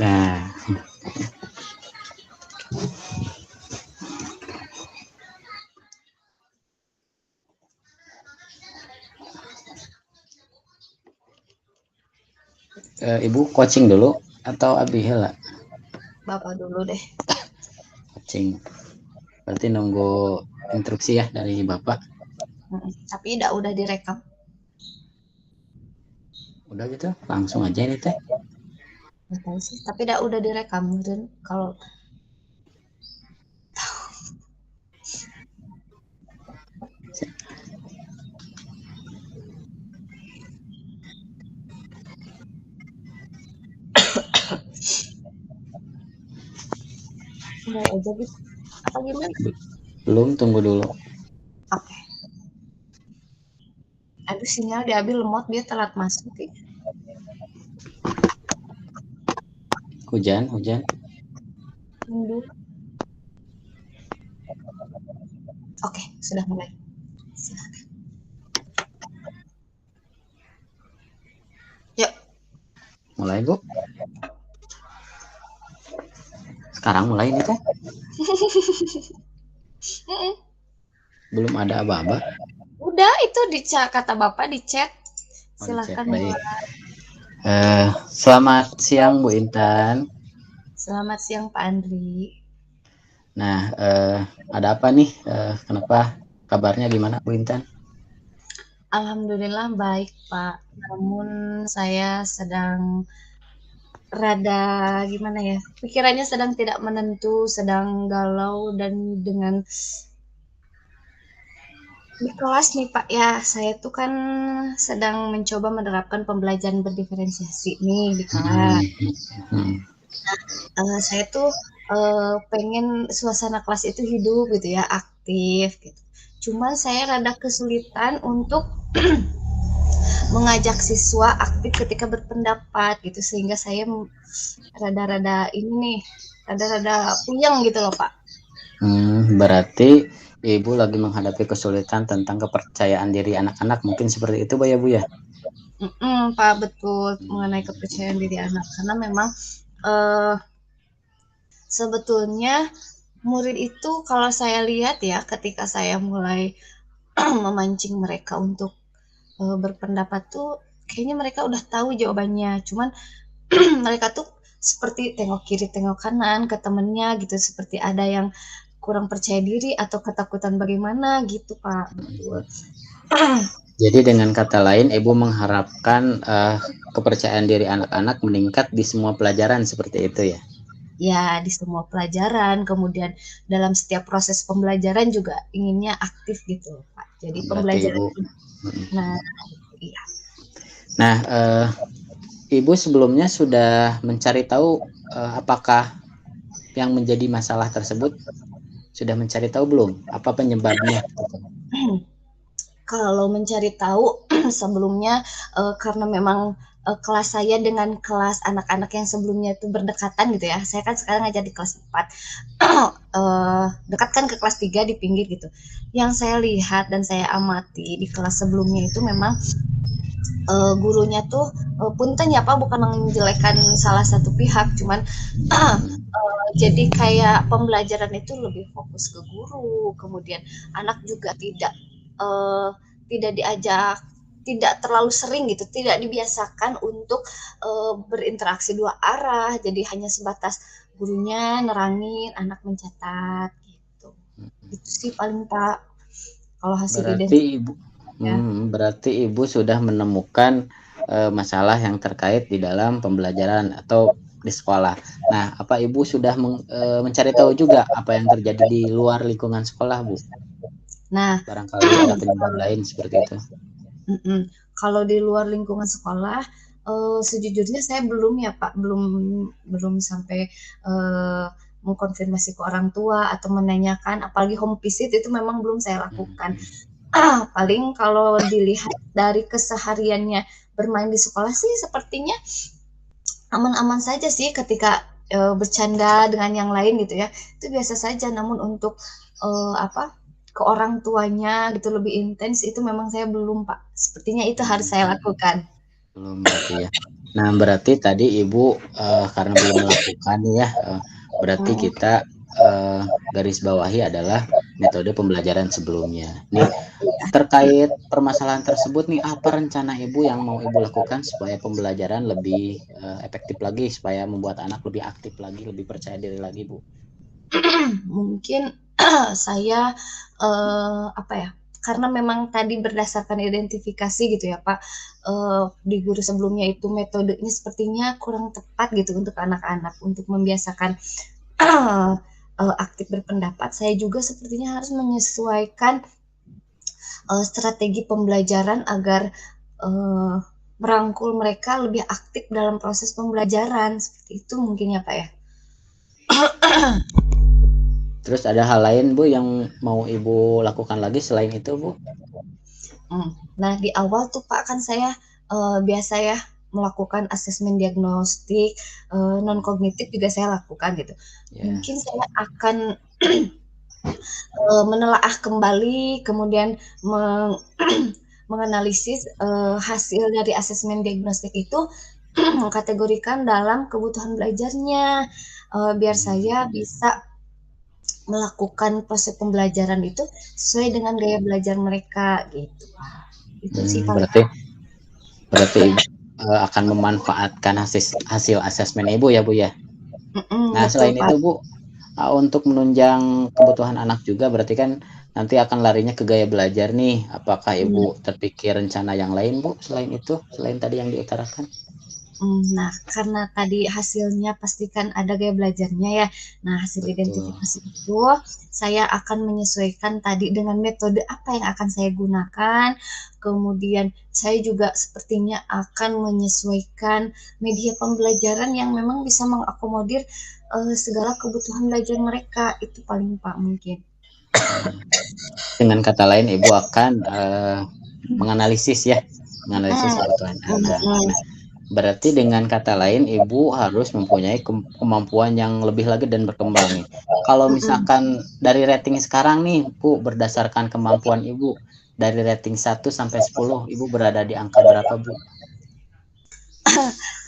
Nah, Ibu coaching dulu atau abi heula? Bapak dulu deh. Coaching. Berarti nunggu instruksi ya dari Bapak. Tapi udah direkam. Udah gitu, langsung aja ini teh. Nggak tahu sih, tapi udah direkam dan kalau mulai aja gitu. Apa gimana? Belum, tunggu dulu. Oke. Aduh, sinyal diambil lemot, dia telat masuk. Hujan, hujan. Tunggu. Oke, sudah mulai. Silakan. Yuk. Mulai, Bu. Sekarang mulai ini teh. Belum ada aba-aba. Udah, itu kata Bapak di chat. Silakan Baik. Selamat siang Bu Intan. Selamat siang Pak Andri. Nah, ada apa nih? Kenapa kabarnya gimana Bu Intan? Alhamdulillah baik Pak. Namun saya sedang rada gimana ya? Pikirannya sedang tidak menentu, sedang galau dan dengan di kelas nih Pak ya. Saya tuh kan sedang mencoba menerapkan pembelajaran berdiferensiasi nih di kelas. Saya tuh pengen suasana kelas itu hidup gitu ya, aktif gitu. Cuman saya rada kesulitan untuk mengajak siswa aktif ketika berpendapat gitu sehingga saya rada-rada ini nih, rada-rada puyeng gitu loh Pak. Berarti Ibu lagi menghadapi kesulitan tentang kepercayaan diri anak-anak, mungkin seperti itu ya Bu ya? Pak, betul mengenai kepercayaan diri anak karena memang eh, sebetulnya murid itu kalau saya lihat ya ketika saya mulai memancing mereka untuk berpendapat tuh kayaknya mereka udah tahu jawabannya. Cuman mereka tuh seperti tengok kiri tengok kanan ke temennya gitu seperti ada yang kurang percaya diri atau ketakutan bagaimana gitu Pak. Betul. Jadi dengan kata lain, Ibu mengharapkan kepercayaan diri anak-anak meningkat di semua pelajaran seperti itu ya? Ya di semua pelajaran kemudian dalam setiap proses pembelajaran juga inginnya aktif gitu Pak. Jadi Berarti pembelajaran Ibu. nah iya. Nah, Ibu sebelumnya sudah mencari tahu apakah yang menjadi masalah tersebut, sudah mencari tahu belum? Apa penyebabnya? Kalau mencari tahu sebelumnya karena memang kelas saya dengan kelas anak-anak yang sebelumnya itu berdekatan gitu ya. Saya kan sekarang ngajar di kelas 4. Dekat kan ke kelas 3 di pinggir gitu. Yang saya lihat dan saya amati di kelas sebelumnya itu memang gurunya tuh punten ya Pak bukan menjelekkan salah satu pihak, cuman jadi kayak pembelajaran itu lebih fokus ke guru, kemudian anak juga tidak diajak, tidak terlalu sering gitu, tidak dibiasakan untuk berinteraksi dua arah, jadi hanya sebatas gurunya nerangin, anak mencatat gitu. Itu sih paling Pak kalau hasil Berarti identitas Ibu, ya. berarti Ibu sudah menemukan masalah yang terkait di dalam pembelajaran atau di sekolah. Nah, apa Ibu sudah mencari tahu juga apa yang terjadi di luar lingkungan sekolah, Bu? Nah, Barangkali ada penyebab lain seperti itu. kalau di luar lingkungan sekolah, sejujurnya saya belum ya Pak, belum belum sampai mengkonfirmasi ke orang tua atau menanyakan, apalagi home visit itu memang belum saya lakukan. Paling kalau dilihat dari kesehariannya bermain di sekolah sih sepertinya aman-aman saja sih ketika bercanda dengan yang lain gitu ya. Itu biasa saja, namun untuk apa ke orang tuanya gitu lebih intens itu memang saya belum Pak. Sepertinya itu harus saya lakukan. Belum berarti ya. Nah, berarti tadi Ibu karena belum melakukan ya, berarti Hmm. kita garis bawahi adalah metode pembelajaran sebelumnya. Nih, terkait permasalahan tersebut nih, apa rencana Ibu yang mau Ibu lakukan supaya pembelajaran lebih efektif lagi, supaya membuat anak lebih aktif lagi, lebih percaya diri lagi, Bu? Mungkin saya apa ya? Karena memang tadi berdasarkan identifikasi gitu ya Pak, di guru sebelumnya itu metodenya sepertinya kurang tepat gitu untuk anak-anak, untuk membiasakan aktif berpendapat. Saya juga sepertinya harus menyesuaikan strategi pembelajaran agar uh, merangkul mereka lebih aktif dalam proses pembelajaran. Seperti itu mungkin ya Pak ya. Terus ada hal lain Bu yang mau Ibu lakukan lagi selain itu Bu? Nah di awal tuh Pak kan saya biasa ya melakukan asesmen diagnostik, non kognitif juga saya lakukan gitu. Ya. Mungkin saya akan menelaah kembali, kemudian menganalisis hasil dari asesmen diagnostik itu, kategorikan dalam kebutuhan belajarnya, biar saya bisa melakukan proses pembelajaran itu sesuai dengan gaya belajar mereka gitu, Pak. Itu sih paling. Berarti Ibu akan memanfaatkan hasil asesmen Ibu ya Bu ya. Nah, Betul, selain Pak. itu Bu, untuk menunjang kebutuhan anak juga berarti kan nanti akan larinya ke gaya belajar nih. Apakah Ibu Benar. terpikir rencana yang lain Bu selain itu, selain tadi yang diutarakan? Nah, karena tadi hasilnya pastikan ada gaya belajarnya ya. Nah, hasil Betul. identifikasi itu saya akan menyesuaikan tadi dengan metode apa yang akan saya gunakan. Kemudian saya juga sepertinya akan menyesuaikan media pembelajaran yang memang bisa mengakomodir segala kebutuhan belajar mereka. Itu paling Pak mungkin. Dengan kata lain, Ibu akan menganalisis ya, menganalisis kebutuhan anak. Nah, berarti dengan kata lain, Ibu harus mempunyai kemampuan yang lebih lagi dan berkembang nih. Kalau misalkan dari rating sekarang nih, Bu, berdasarkan kemampuan Ibu, dari rating 1 sampai 10, Ibu berada di angka berapa, Bu?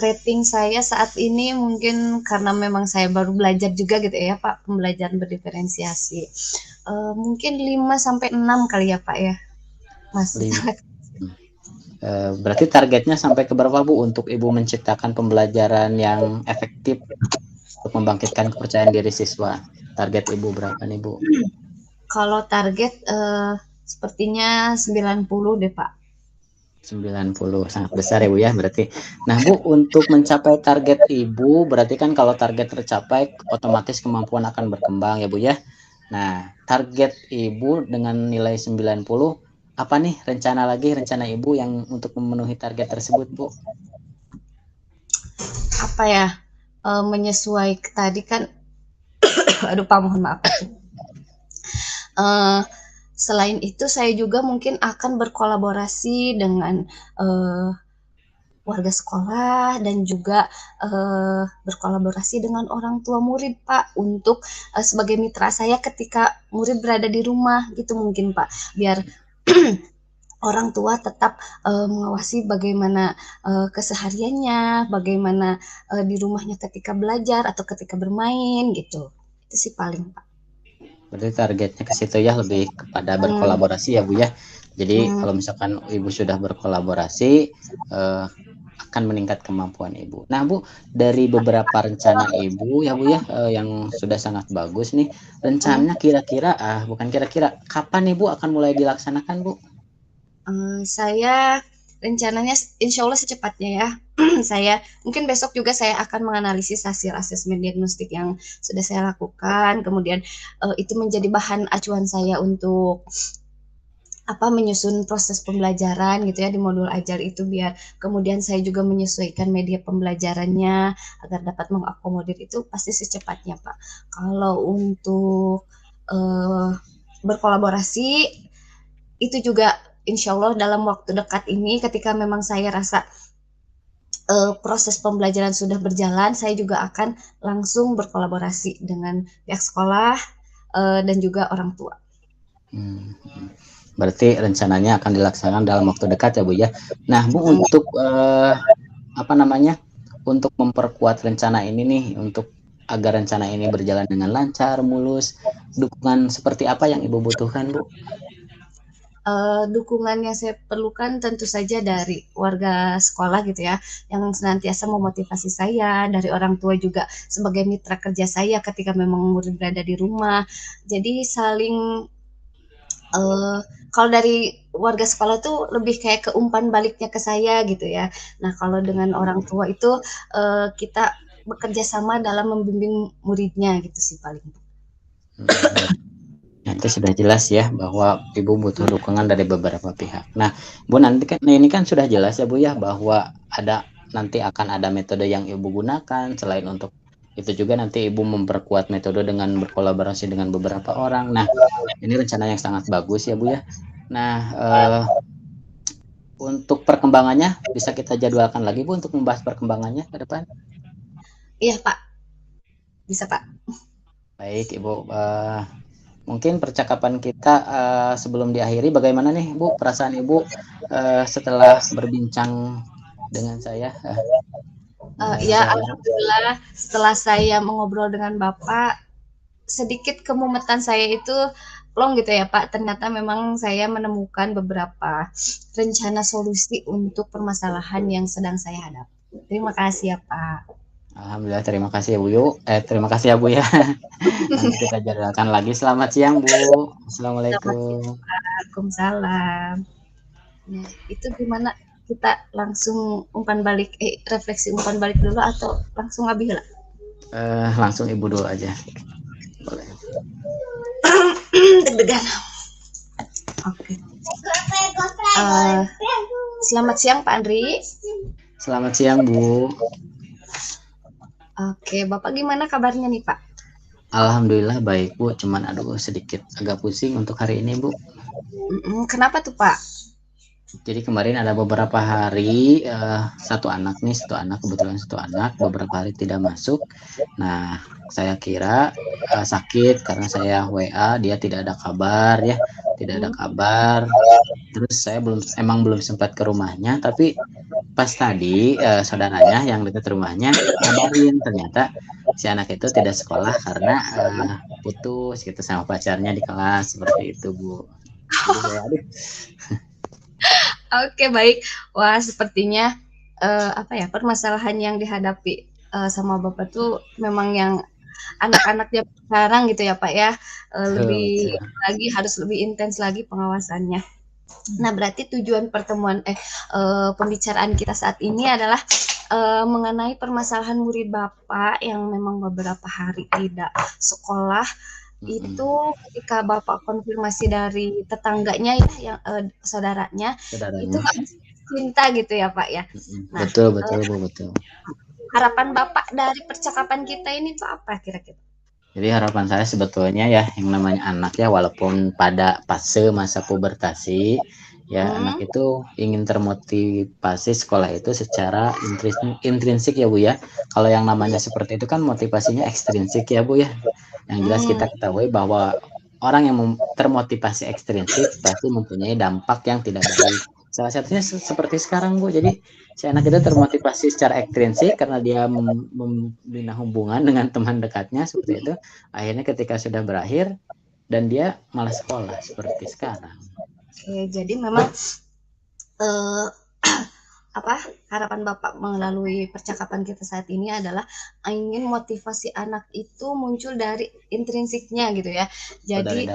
Rating saya saat ini mungkin karena memang saya baru belajar juga gitu ya Pak, pembelajaran berdiferensiasi. Mungkin 5 sampai 6 kali ya Pak ya, masih 5. sangat. Berarti targetnya sampai ke berapa Bu untuk Ibu menciptakan pembelajaran yang efektif untuk membangkitkan kepercayaan diri siswa? Target Ibu berapa nih Bu? Kalau target sepertinya 90 deh Pak. 90, sangat besar ya Bu ya berarti. Nah Bu, untuk mencapai target Ibu berarti kan kalau target tercapai otomatis kemampuan akan berkembang ya Bu ya. Nah, target Ibu dengan nilai 90, apa nih rencana Ibu yang untuk memenuhi target tersebut Bu? Apa ya, menyesuaikan tadi kan aduh Pak mohon maaf. Uh, Selain itu saya juga mungkin akan berkolaborasi dengan uh, warga sekolah dan juga berkolaborasi dengan orang tua murid Pak untuk sebagai mitra saya ketika murid berada di rumah gitu mungkin Pak biar orang tua tetap mengawasi bagaimana kesehariannya, bagaimana di rumahnya ketika belajar atau ketika bermain gitu. Itu sih paling Pak. Berarti targetnya ke situ ya, lebih kepada Hmm, berkolaborasi ya Bu ya. Jadi hmm, kalau misalkan Ibu sudah berkolaborasi, akan meningkat kemampuan Ibu. Nah Bu, dari beberapa rencana Ibu ya Bu ya, yang sudah sangat bagus nih, hmm. rencananya kira-kira, bukan kira-kira, kapan Ibu akan mulai dilaksanakan Bu? Saya rencananya insya Allah secepatnya ya. Saya mungkin besok juga saya akan menganalisis hasil asesmen diagnostik yang sudah saya lakukan. Kemudian itu menjadi bahan acuan saya untuk apa menyusun proses pembelajaran gitu ya di modul ajar itu biar kemudian saya juga menyesuaikan media pembelajarannya agar dapat mengakomodir itu pasti secepatnya Pak. Kalau untuk uh, berkolaborasi itu juga insya Allah dalam waktu dekat ini ketika memang saya rasa proses pembelajaran sudah berjalan, saya juga akan langsung berkolaborasi dengan pihak sekolah dan juga orang tua. Hmm. Berarti rencananya akan dilaksanakan dalam waktu dekat ya Bu ya. Nah Bu, untuk apa namanya, untuk memperkuat rencana ini nih, untuk agar rencana ini berjalan dengan lancar, mulus, dukungan seperti apa yang Ibu butuhkan, Bu? Dukungan yang saya perlukan tentu saja dari warga sekolah gitu ya, yang senantiasa memotivasi saya, dari orang tua juga sebagai mitra kerja saya ketika memang murid berada di rumah. Jadi saling uh, kalau dari warga sekolah tuh lebih kayak ke umpan baliknya ke saya gitu ya. Nah kalau dengan orang tua itu kita bekerja sama dalam membimbing muridnya gitu sih paling. Hmm. Nanti sudah jelas ya bahwa Ibu butuh dukungan dari beberapa pihak. Nah, Bu nanti kan ini kan sudah jelas ya Bu ya bahwa nanti akan ada metode yang Ibu gunakan selain untuk itu juga nanti Ibu memperkuat metode dengan berkolaborasi dengan beberapa orang. Nah, ini rencana yang sangat bagus ya Bu ya. Nah, untuk perkembangannya bisa kita jadwalkan lagi Bu untuk membahas perkembangannya ke depan. Iya Pak, bisa Pak. Baik Ibu, mungkin percakapan kita sebelum diakhiri, bagaimana nih Bu perasaan Ibu setelah berbincang dengan saya? Ya alhamdulillah setelah saya mengobrol dengan Bapak, sedikit kemumetan saya itu plong gitu ya Pak. Ternyata memang saya menemukan beberapa rencana solusi untuk permasalahan yang sedang saya hadapi. Terima kasih ya Pak. Alhamdulillah, terima kasih ya Bu Yu. Terima kasih ya Bu ya. Nanti kita jadwalkan lagi. Selamat siang Bu. Selamat siang, Assalamualaikum. Waalaikumsalam. Nah, itu gimana? Kita langsung umpan balik, refleksi umpan balik dulu atau langsung abis lah? Langsung Ibu dulu aja. Boleh. Deg-degan. Oke. Selamat siang Pak Andri. Selamat siang Bu. Oke, Bapak gimana kabarnya nih Pak? Alhamdulillah baik Bu. Cuman aduh sedikit agak pusing untuk hari ini Bu. Kenapa tuh Pak? Jadi kemarin ada beberapa hari satu anak kebetulan satu anak beberapa hari tidak masuk. Nah saya kira sakit karena saya WA dia tidak ada kabar ya, tidak ada kabar. Terus saya belum sempat ke rumahnya, tapi pas tadi saudaranya yang dekat rumahnya ngabarin ternyata si anak itu tidak sekolah karena putus gitu sama pacarnya di kelas seperti itu Bu. Jadi saya aduh. Oke, baik. Wah, sepertinya permasalahan yang dihadapi sama Bapak tuh memang yang anak-anak zaman sekarang gitu ya, Pak ya. Lebih Betul. lagi harus lebih intens lagi pengawasannya. Nah, berarti tujuan pertemuan pembicaraan kita saat ini adalah mengenai permasalahan murid Bapak yang memang beberapa hari tidak sekolah. Itu ketika Bapak konfirmasi dari tetangganya ya yang saudaranya itu nggak cinta gitu ya Pak ya. Nah, betul Bu, betul. harapan Bapak dari percakapan kita ini tuh apa kira-kira? Jadi harapan saya sebetulnya ya yang namanya anak ya walaupun pada fase masa pubertasi ya anak itu ingin termotivasi sekolah itu secara intrinsik ya Bu ya. Kalau yang namanya seperti itu kan motivasinya ekstrinsik ya Bu ya. Yang jelas kita ketahui bahwa orang yang termotivasi ekstrinsik pasti mempunyai dampak yang tidak baik. Salah satunya seperti sekarang Bu. Jadi si anak itu termotivasi secara ekstrinsik karena dia membina hubungan dengan teman dekatnya seperti itu. Akhirnya ketika sudah berakhir dan dia malas sekolah seperti sekarang. Oke, jadi memang harapan Bapak melalui percakapan kita saat ini adalah ingin motivasi anak itu muncul dari intrinsiknya gitu ya. Jadi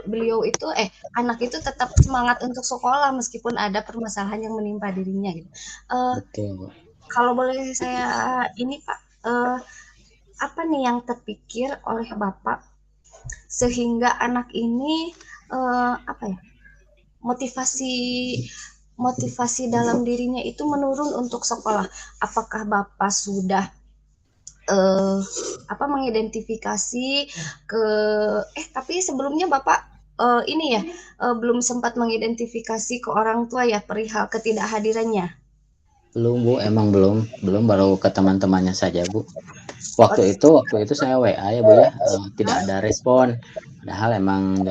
beliau itu anak itu tetap semangat untuk sekolah meskipun ada permasalahan yang menimpa dirinya gitu. Kalau boleh saya ini Pak, apa nih yang terpikir oleh Bapak sehingga anak ini motivasi dalam dirinya itu menurun untuk sekolah. Apakah Bapak sudah mengidentifikasi tapi sebelumnya Bapak belum sempat mengidentifikasi ke orang tua ya perihal ketidakhadirannya. Belum Bu, emang belum baru ke teman-temannya saja Bu. Waktu itu saya WA ya Bu ya, tidak ada respon. Padahal emang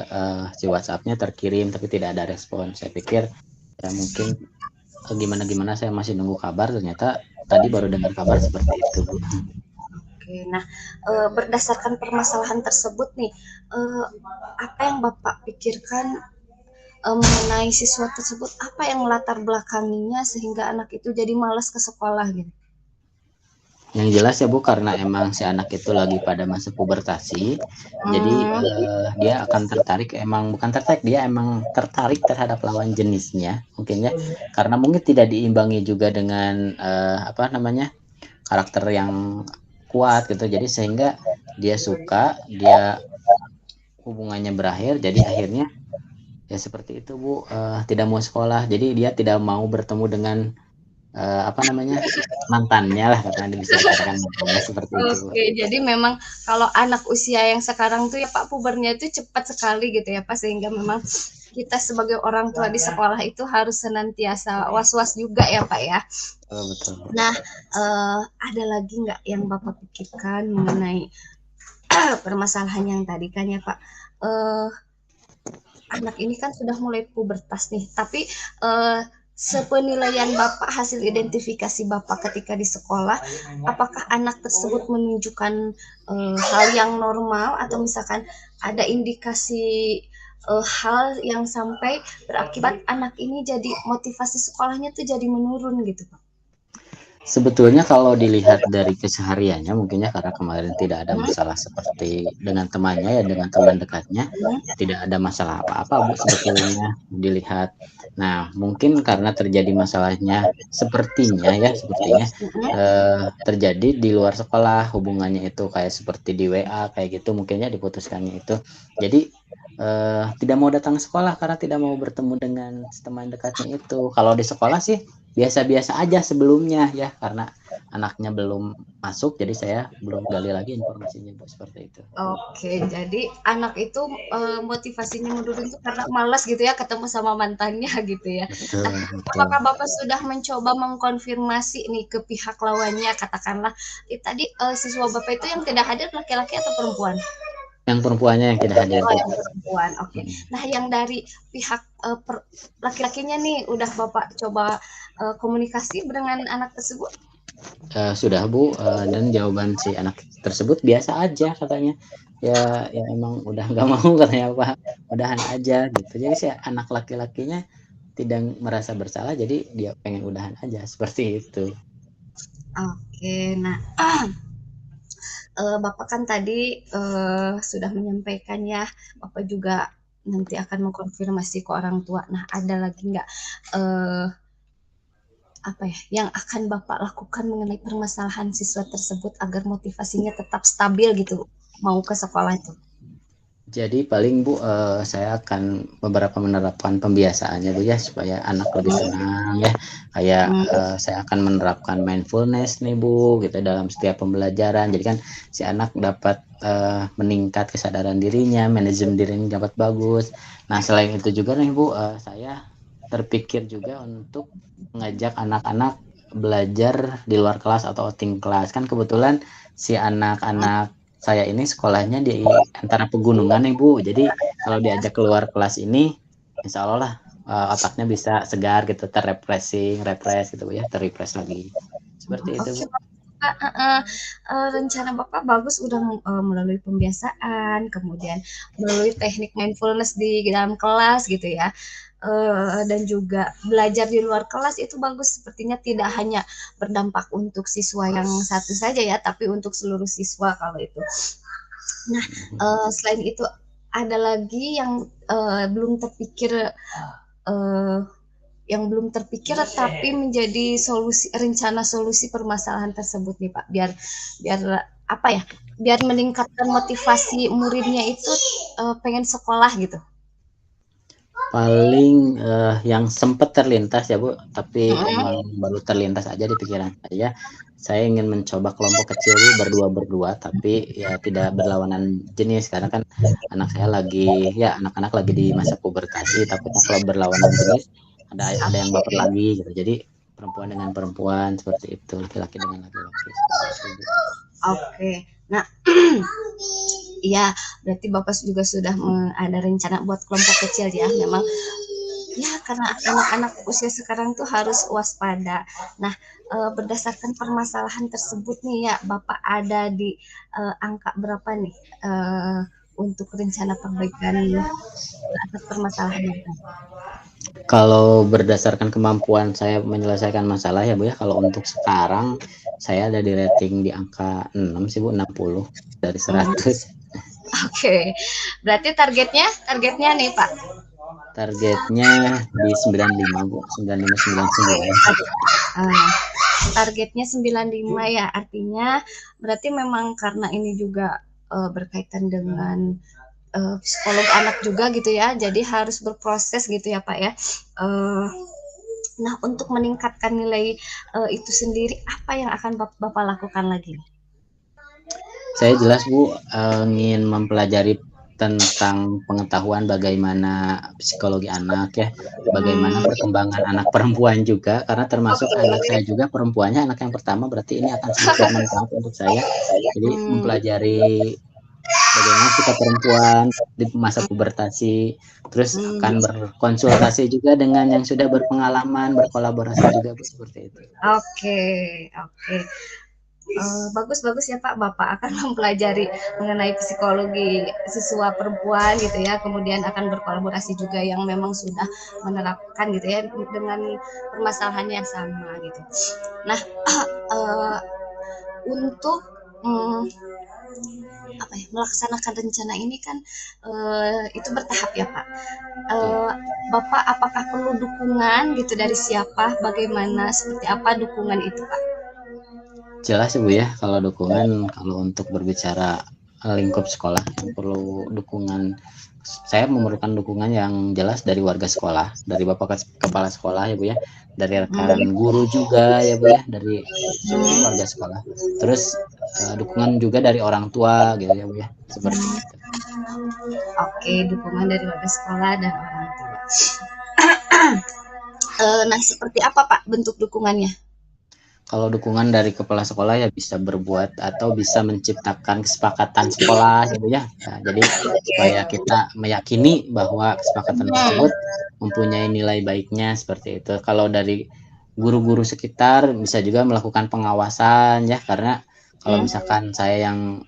si WhatsApp-nya terkirim tapi tidak ada respon. Saya pikir ya mungkin gimana saya masih nunggu kabar, ternyata tadi baru dengar kabar seperti itu, Bu. Oke, nah berdasarkan permasalahan tersebut nih, apa yang Bapak pikirkan mengenai siswa tersebut? Apa yang melatar belakanginya sehingga anak itu jadi malas ke sekolah gitu? Yang jelas ya Bu, karena emang si anak itu lagi pada masa pubertasi, jadi Hmm, dia akan tertarik, emang bukan tertarik, dia emang tertarik terhadap lawan jenisnya, mungkin ya, karena mungkin tidak diimbangi juga dengan apa namanya, karakter yang kuat gitu, jadi sehingga dia suka, dia hubungannya berakhir, jadi akhirnya ya seperti itu Bu, tidak mau sekolah, jadi dia tidak mau bertemu dengan apa namanya, mantannya lah, katakan bisa dikatakan mantannya seperti itu Bu. oke, jadi memang kalau anak usia yang sekarang tuh ya Pak, pubernya itu cepat sekali gitu ya Pak, sehingga memang kita sebagai orang tua di sekolah itu harus senantiasa was-was juga ya Pak ya. Oh, betul Bu. Nah, ada lagi nggak yang Bapak pikirkan mengenai permasalahan yang tadi kan ya Pak, eee, anak ini kan sudah mulai pubertas nih, tapi, sepenilaian Bapak, hasil identifikasi Bapak ketika di sekolah, apakah anak tersebut menunjukkan, hal yang normal atau misalkan ada indikasi, hal yang sampai berakibat anak ini jadi motivasi sekolahnya tuh jadi menurun gitu, Pak? Sebetulnya kalau dilihat dari kesehariannya mungkin ya, karena kemarin tidak ada masalah seperti dengan temannya ya, dengan teman dekatnya, tidak ada masalah apa-apa Bu sebetulnya dilihat. Nah, mungkin karena terjadi masalahnya sepertinya terjadi di luar sekolah, hubungannya itu kayak seperti di WA kayak gitu mungkinnya diputuskannya itu. Jadi tidak mau datang sekolah karena tidak mau bertemu dengan teman dekatnya itu. Kalau di sekolah sih biasa-biasa aja sebelumnya ya, karena anaknya belum masuk, jadi saya belum gali lagi informasinya Bu seperti itu. Oke, jadi anak itu, motivasinya menurun itu karena malas gitu ya ketemu sama mantannya gitu ya. Betul, Nah, betul. apakah Bapak sudah mencoba mengkonfirmasi nih ke pihak lawannya katakanlah, tadi, siswa Bapak itu yang tidak hadir laki-laki atau perempuan? Yang perempuannya yang tidak hadir Oh Bu. yang perempuan, oke. Mhm. Nah yang dari pihak, laki-lakinya nih udah Bapak coba, komunikasi dengan anak tersebut? Sudah Bu, dan jawaban si anak tersebut biasa aja katanya. Ya emang udah nggak mau katanya, Pak, udahan aja gitu. Jadi si anak laki-lakinya tidak merasa bersalah, jadi dia pengen udahan aja seperti itu. Oke, nah Bapak kan tadi, sudah menyampaikan ya, Bapak juga nanti akan mengkonfirmasi ke orang tua. Nah, ada lagi nggak, eee, apa ya, yang akan Bapak lakukan mengenai permasalahan siswa tersebut agar motivasinya tetap stabil gitu, mau ke sekolah itu? Jadi paling Bu, saya akan beberapa menerapkan pembiasaannya Bu ya, supaya anak lebih tenang ya. Kayak, Mmm, saya akan menerapkan mindfulness nih Bu, gitu dalam setiap pembelajaran. Jadi kan si anak dapat, meningkat kesadaran dirinya, manajemen dirinya dapat bagus. Nah selain itu juga nih Bu, saya terpikir juga untuk mengajak anak-anak belajar di luar kelas atau outing kelas. Kan kebetulan si anak-anak saya ini sekolahnya di antara pegunungan nih Bu, jadi kalau diajak keluar kelas ini, insya Allah lah otaknya bisa segar gitu, refresh gitu Bu ya, ter-refresh lagi. Seperti itu oke Bu. Kak, heeh, rencana Bapak bagus udah, melalui pembiasaan, kemudian melalui teknik mindfulness di dalam kelas gitu ya, dan juga belajar di luar kelas itu bagus sepertinya tidak hanya berdampak untuk siswa yang satu saja ya, tapi untuk seluruh siswa kalau itu. Nah, selain itu ada lagi yang, belum terpikir, eee, yang belum terpikir tapi menjadi rencana solusi permasalahan tersebut nih, Pak, biar biar apa ya, biar meningkatkan motivasi muridnya itu, pengen sekolah gitu. Paling, yang sempat terlintas ya Bu, tapi Mhm. emang baru terlintas aja di pikiran saya ingin mencoba kelompok kecil Bu, berdua-berdua, tapi ya tidak berlawanan jenis, karena kan anak-anak lagi di masa pubertasi, takutnya kalau berlawanan jenis ada yang baper Oke lagi gitu. Jadi perempuan dengan perempuan seperti itu, laki-laki dengan laki-laki seperti itu Bu. oke. Nah, iya berarti Bapak juga sudah ada rencana buat kelompok kecil ya, memang Ya, karena anak-anak usia sekarang tuh harus waspada. Nah, berdasarkan permasalahan tersebut nih ya, Bapak ada di angka berapa nih untuk rencana perbaikan atas permasalahan yang tadi? Kalau berdasarkan kemampuan saya menyelesaikan masalah ya Bu ya, kalau untuk sekarang saya ada di rating di angka 6 sih Bu, 60 dari Hmm, 100. oke, berarti targetnya nih Pak. Targetnya di 95 Bu, 95 99. Ah, targetnya 95 ya, artinya berarti memang karena ini juga berkaitan dengan psikolog anak juga gitu ya, jadi harus berproses gitu ya Pak ya. Uh, nah, untuk meningkatkan nilai itu sendiri, apa yang akan Bapak lakukan lagi? Saya jelas Bu ingin mempelajari tentang pengetahuan bagaimana psikologi anak ya, bagaimana Hmm, perkembangan anak perempuan juga, karena termasuk anak saya oke. juga perempuannya, anak yang pertama, berarti ini akan sangat bermanfaat untuk saya. Jadi Hmm, mempelajari bagaimana sikap perempuan di masa pubertasi, terus akan hmm, berkonsultasi juga dengan yang sudah berpengalaman, berkolaborasi juga Bu, seperti itu. oke, oke. Bagus-bagus ya Pak, Bapak akan mempelajari mengenai psikologi siswa perempuan gitu ya, kemudian akan berkolaborasi juga yang memang sudah menerapkan gitu ya dengan permasalahan yang sama gitu. Nah, uh, untuk um, apa ya, melaksanakan rencana ini kan itu bertahap ya Pak. Betul. Uh, Bapak apakah perlu dukungan gitu dari siapa? Bagaimana seperti apa dukungan itu Pak? Jelas ya Bu ya, kalau dukungan, kalau untuk berbicara lingkup sekolah yang perlu dukungan, saya memerlukan dukungan yang jelas dari warga sekolah, dari Bapak Kepala Sekolah ya Bu ya, dari rekan Hmm. guru juga ya Bu ya, dari seluruh Hmm. warga sekolah. Terus dukungan juga dari orang tua gitu ya Bu ya, seperti Hmm. itu. Oke, dukungan dari warga sekolah dan orang tua. Nah, seperti apa Pak bentuk dukungannya? Kalau dukungan dari kepala sekolah ya bisa berbuat atau bisa menciptakan kesepakatan sekolah gitu ya. Nah, jadi supaya kita meyakini bahwa kesepakatan Hmm. tersebut mempunyai nilai baiknya seperti itu. Kalau dari guru-guru sekitar bisa juga melakukan pengawasan ya, karena kalau Hmm. misalkan saya yang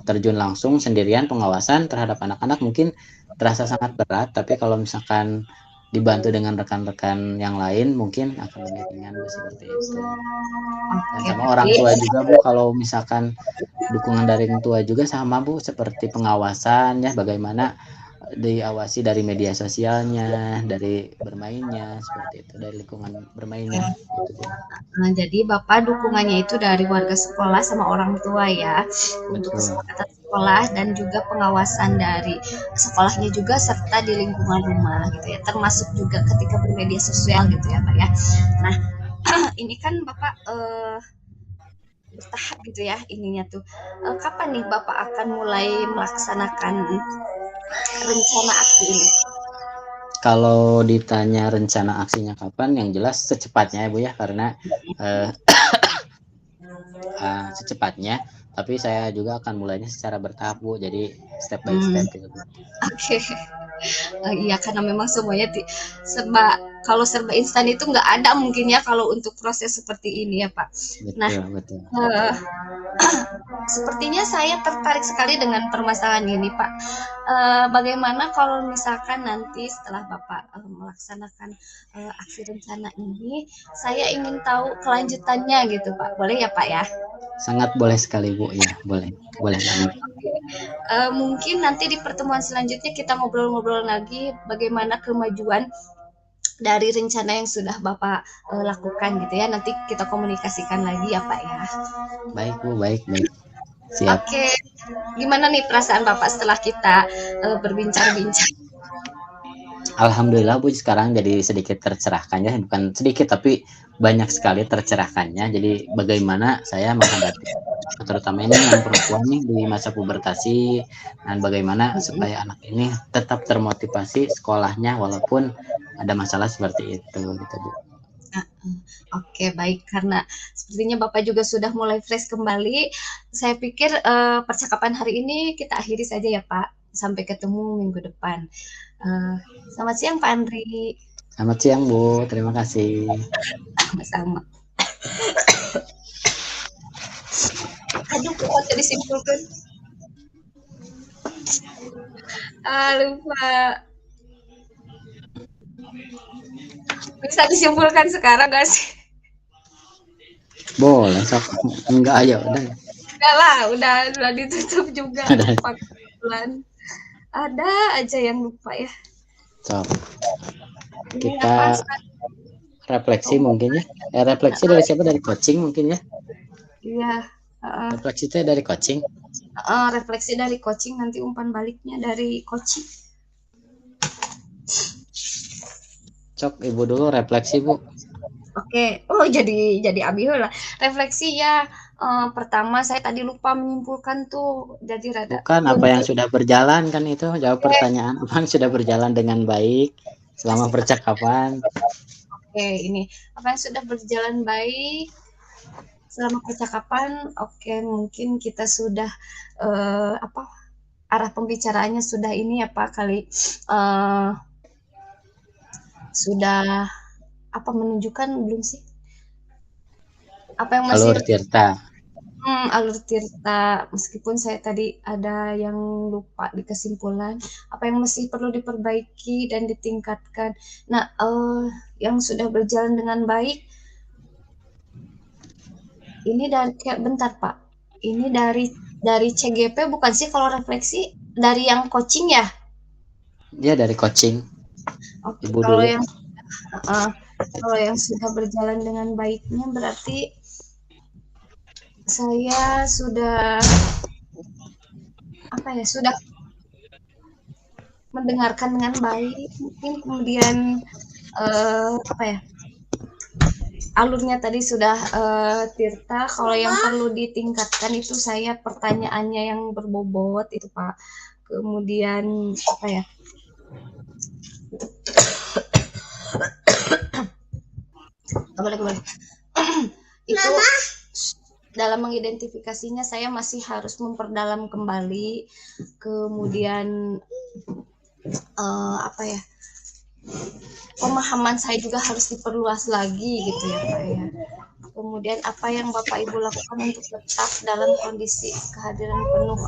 terjun langsung sendirian pengawasan terhadap anak-anak mungkin terasa sangat berat, tapi kalau misalkan dibantu dengan rekan-rekan yang lain mungkin akan lebih ringan Bu, seperti itu. Dan Oke, sama orang berarti tua juga Bu, kalau misalkan dukungan dari orang tua juga sama Bu, seperti pengawasan ya, bagaimana diawasi dari media sosialnya, dari bermainnya, seperti itu, dari lingkungan bermainnya, gitu Bu. jadi Bapak dukungannya itu dari warga sekolah sama orang tua ya, untuk Betul, kesepakatan sekolah dan juga pengawasan dari sekolahnya juga serta di lingkungan rumah gitu ya, termasuk juga ketika bermedia sosial gitu ya Pak ya. Nah, ini kan Bapak bertahap gitu ya ininya tuh. Kapan nih Bapak akan mulai melaksanakan rencana aksi ini? kalau ditanya rencana aksinya kapan, yang jelas secepatnya ya Bu ya, karena eh, secepatnya, tapi saya juga akan mulainya secara bertahap Bu, jadi step by Hmm, step gitu Bu. oke. Iya karena memang semuanya serba kalau serba instan itu nggak ada mungkin ya kalau untuk proses seperti ini ya Pak. Nah, Betul, betul. eh, sepertinya saya tertarik sekali dengan permasalahan ini, Pak. Bagaimana kalau misalkan nanti setelah Bapak melaksanakan aksi rencana ini, saya ingin tahu kelanjutannya gitu, Pak. Boleh ya, Pak ya? Sangat boleh sekali Bu, ya boleh, boleh banget. Mungkin nanti di pertemuan selanjutnya kita ngobrol-ngobrol lagi bagaimana kemajuan dari rencana yang sudah Bapak lakukan gitu ya. Nanti kita komunikasikan lagi ya, Pak ya. Baik Bu, baik, baik. Siap. Oke, gimana nih perasaan Bapak setelah kita berbincang-bincang? Alhamdulillah Bu, sekarang jadi sedikit tercerahkan ya, bukan sedikit tapi banyak sekali tercerahkannya. Jadi bagaimana saya menghadapi terutama ini yang perempuan nih di masa pubertasi, dan bagaimana supaya anak ini tetap termotivasi sekolahnya walaupun ada masalah seperti itu gitu Bu. Oke, baik. Karena sepertinya Bapak juga sudah mulai fresh kembali. Saya pikir percakapan hari ini kita akhiri saja ya, Pak. sampai ketemu minggu depan. Selamat siang Pak Andri. Selamat siang Bu, terima kasih. Sama-sama. Aduh, kok jadi simpulkan? Lupa. Bisa disimpulkan sekarang gak sih? Boleh, sok. Enggak aja, udah. Enggak lah, udah ditutup juga. Lupa bulan. Ada aja yang lupa ya. Sok. Kita refleksi mungkin ya. Refleksi dari siapa? Dari coaching mungkin ya? Iya. Refleksi itu dari coaching. Refleksi dari coaching, nanti umpan baliknya dari coaching. Cok, Ibu dulu refleksi Bu. Oke, jadi Abi lah. Refleksi ya. Pertama saya tadi lupa menyimpulkan tuh, jadi rada. Bukan apa yang sudah berjalan kan itu, jawab pertanyaan apa yang sudah berjalan dengan baik selama percakapan. Oke, ini apa yang sudah berjalan baik selama percakapan. Oke, mungkin kita sudah arah pembicaraannya sudah ini apa kali sudah menunjukkan belum sih? Apa yang masih Alur Tirta. Alur Tirta, meskipun saya tadi ada yang lupa di kesimpulan, apa yang masih perlu diperbaiki dan ditingkatkan. Nah, yang sudah berjalan dengan baik, ini dari bentar Pak, ini dari CGP bukan sih kalau refleksi, dari yang coaching ya? Dia dari coaching. Oke, Ibu kalau dulu. kalau yang sudah berjalan dengan baiknya berarti saya sudah sudah mendengarkan dengan baik, mungkin kemudian alurnya tadi sudah Tirta. Kalau yang perlu ditingkatkan itu saya pertanyaannya yang berbobot itu Pak. Kemudian boleh. Itu dalam mengidentifikasinya saya masih harus memperdalam kembali. Kemudian pemahaman saya juga harus diperluas lagi gitu ya Pak ya. Kemudian apa yang Bapak Ibu lakukan untuk tetap dalam kondisi kehadiran penuh.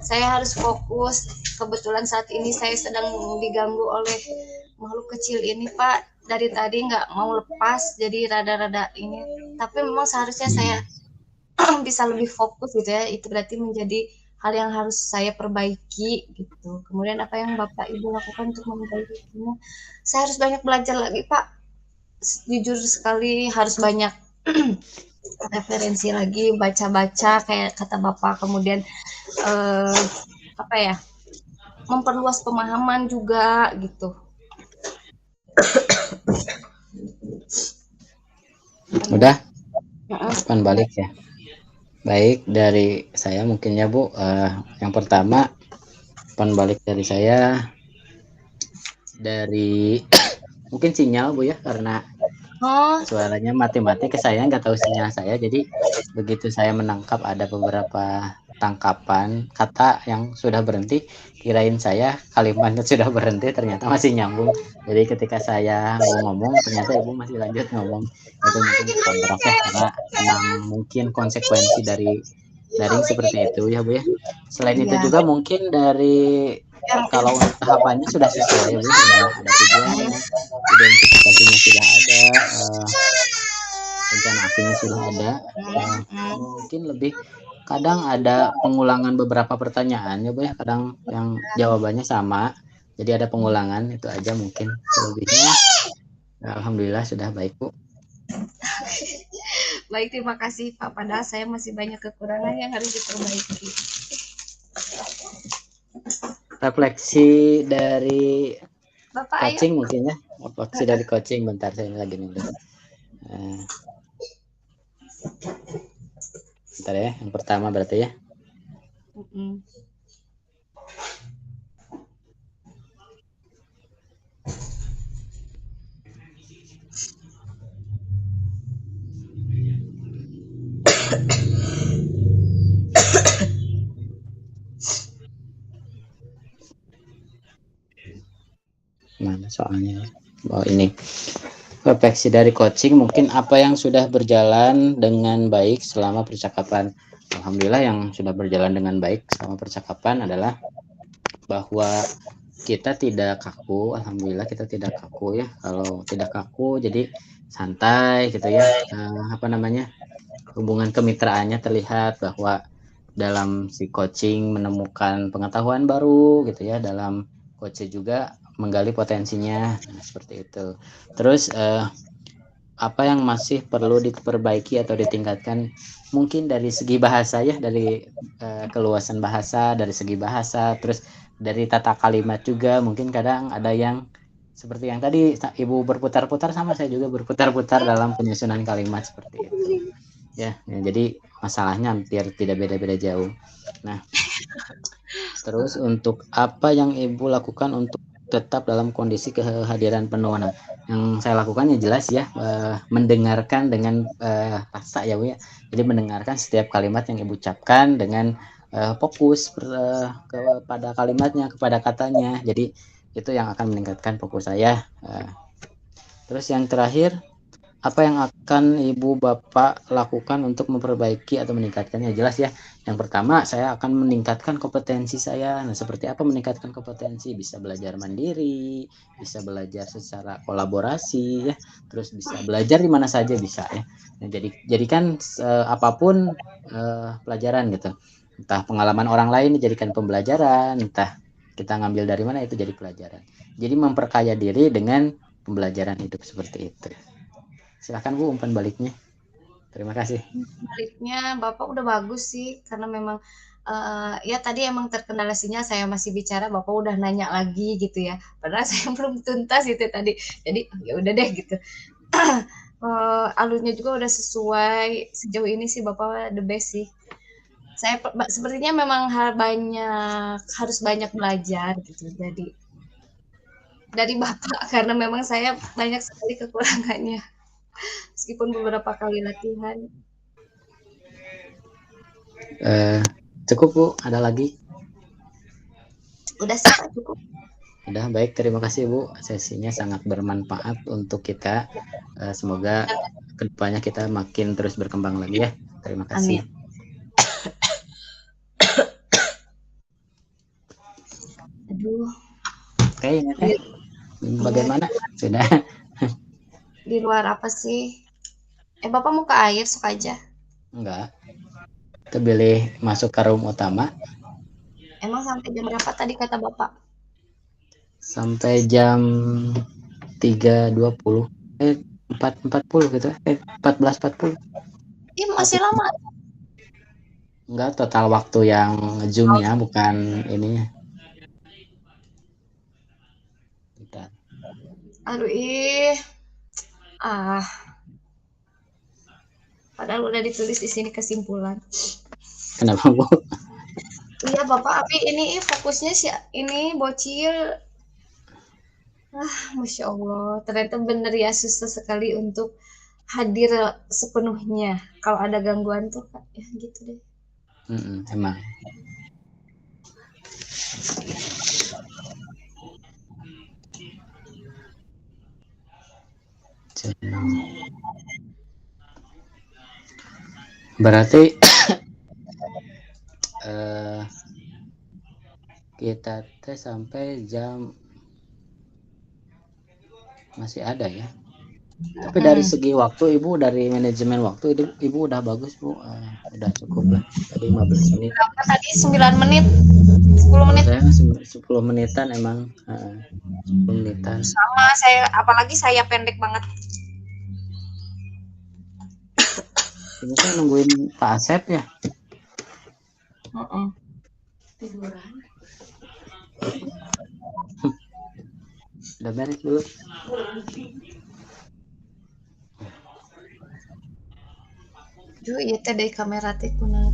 Saya harus fokus. Kebetulan saat ini saya sedang diganggu oleh makhluk kecil ini Pak. Dari tadi nggak mau lepas, jadi rada-rada ini. Tapi memang seharusnya saya bisa lebih fokus gitu ya. Itu berarti menjadi hal yang harus saya perbaiki gitu. Kemudian apa yang Bapak Ibu lakukan untuk memperbaikinya? Saya harus banyak belajar lagi Pak. Jujur sekali harus banyak referensi lagi, baca-baca kayak kata Bapak. Kemudian memperluas pemahaman juga gitu. Udah? Umpan balik ya. Baik, dari saya mungkin ya Bu. Yang pertama, umpan balik dari saya dari mungkin sinyal Bu ya, karena suaranya mati-mati ke saya, nggak tahu sinyal saya. Jadi begitu saya menangkap ada beberapa tangkapan kata yang sudah berhenti, kirain saya kalimatnya sudah berhenti, ternyata masih nyambung. Jadi ketika saya mau ngomong, ternyata Ibu masih lanjut ngomong. Itu mungkin kontrol ya, karena memang mungkin konsekuensi dari daring seperti itu ya Bu ya. Selain itu juga mungkin dari kalau untuk tahapannya sudah sesuai ya Bu, sudah ada tujuannya, identifikasinya sudah ada, rencana aksinya sudah ada. Mungkin lebih kadang ada pengulangan beberapa pertanyaan ya Bu ya, kadang yang jawabannya sama, jadi ada pengulangan, itu aja mungkin. Selebihnya alhamdulillah sudah baik Bu. Baik, terima kasih Pak. Padahal saya masih banyak kekurangan yang harus diperbaiki. Refleksi dari Bapak coaching mungkin ya. Refleksi dari coaching, bentar saya lagi nulis. Bentar ya, yang pertama berarti ya. soalnya. Oh, ini refleksi dari coaching, mungkin apa yang sudah berjalan dengan baik selama percakapan. Alhamdulillah yang sudah berjalan dengan baik selama percakapan adalah bahwa kita tidak kaku. Alhamdulillah kita tidak kaku ya. Kalau tidak kaku jadi santai gitu ya. Apa namanya, hubungan kemitraannya terlihat bahwa dalam si coaching menemukan pengetahuan baru gitu ya, dalam coaching juga menggali potensinya. Nah, seperti itu. Terus apa yang masih perlu diperbaiki atau ditingkatkan, mungkin dari segi bahasa ya, dari keluasan bahasa, dari segi bahasa, terus dari tata kalimat juga. Mungkin kadang ada yang seperti yang tadi Ibu berputar-putar, sama saya juga berputar-putar dalam penyusunan kalimat seperti itu ya. Jadi masalahnya hampir tidak beda-beda jauh. Nah, terus untuk apa yang Ibu lakukan untuk tetap dalam kondisi kehadiran penuh? Nah, yang saya lakukan ya jelas ya, mendengarkan dengan rasa ya Bu ya. Jadi mendengarkan setiap kalimat yang Ibu ucapkan dengan fokus kepada kalimatnya, kepada katanya. Jadi itu yang akan meningkatkan fokus saya. Terus yang terakhir, apa yang akan Ibu Bapak lakukan untuk memperbaiki atau meningkatkannya? Jelas ya. Yang pertama, saya akan meningkatkan kompetensi saya. Nah, seperti apa meningkatkan kompetensi? Bisa belajar mandiri, bisa belajar secara kolaborasi ya, terus bisa belajar di mana saja bisa ya. Nah, jadikan apapun pelajaran gitu. Entah pengalaman orang lain dijadikan pembelajaran, entah kita ngambil dari mana itu jadi pelajaran. Jadi memperkaya diri dengan pembelajaran hidup seperti itu. Silahkan Bu umpan baliknya. Terima kasih. Baliknya Bapak udah bagus sih, karena memang ya tadi emang terkendala sinyal, saya masih bicara, Bapak udah nanya lagi gitu ya. Padahal saya belum tuntas itu tadi. Jadi ya udah deh gitu. Alurnya juga udah sesuai. Sejauh ini sih Bapak the best sih. Saya sepertinya memang harus banyak belajar gitu. Jadi dari Bapak karena memang saya banyak sekali kekurangannya. Meskipun beberapa kali latihan. Cukup Bu, ada lagi? Udah sih Pak, cukup. Udah, baik, terima kasih Bu. Sesinya sangat bermanfaat untuk kita. Semoga kedepannya kita makin terus berkembang lagi ya. Terima kasih. Amin. Aduh. Oke, ini teh. Bagaimana? Sudah. Di luar apa sih? Bapak mau ke air, sok aja. Enggak. Kita pilih masuk ke room utama. Emang sampai jam berapa tadi kata Bapak? Sampai jam 3.20. 4.40 gitu. 14.40. Ih, masih lama. Enggak, total waktu yang zoom-nya, bukan ininya. Bentar. Aduh, ih. Padahal udah ditulis di sini kesimpulan. Kenapa Bu? Iya, Bapak, tapi ini fokusnya sih ini bocil. Masya Allah. Ternyata bener ya, susah sekali untuk hadir sepenuhnya. Kalau ada gangguan tuh, ya gitu deh. Emang. Berarti kita tes sampai jam masih ada ya. Tapi dari segi waktu Ibu, dari manajemen waktu Ibu udah bagus Bu. Udah cukup lah. Tadi 15 menit. Berapa tadi? 9 menit? 10 menit? Saya 10 menitan emang. 10 menitan. Sama saya, apalagi saya pendek banget. Ini saya nungguin Pak Asep ya. Tiduran. Udah beres dulu. Duh, iya teh dari kamera teh kunang.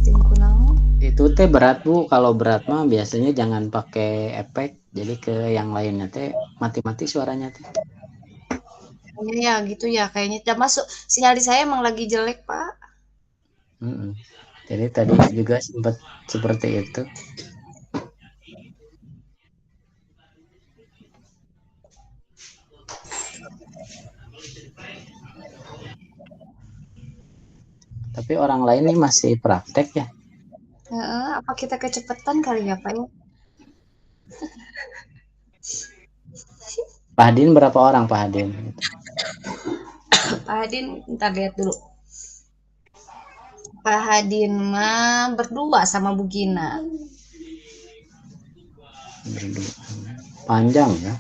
Itu teh berat Bu. Kalau berat mah biasanya jangan pakai efek. Jadi ke yang lainnya teh mati-mati suaranya teh. Ya gitu ya, kayaknya udah masuk. Sinyal di saya emang lagi jelek, Pak. Jadi tadi juga sempat seperti itu. Tapi orang lain nih masih praktek ya. Apa kita kecepatan kali ya Pak ya? Pak Hadin berapa orang Pak Hadin? Pak Hadin, ntar lihat dulu. Pak Hadin mah berdua sama Bu Gina. Panjang ya.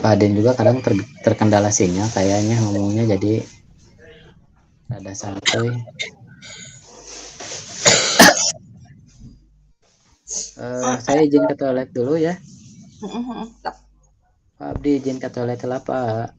Pak Hadin juga kadang terkendala sinyal kayaknya ngomongnya, jadi rada santuy. Saya izin ke toilet dulu ya. Pak Abdi izin ke toilet lah Pak.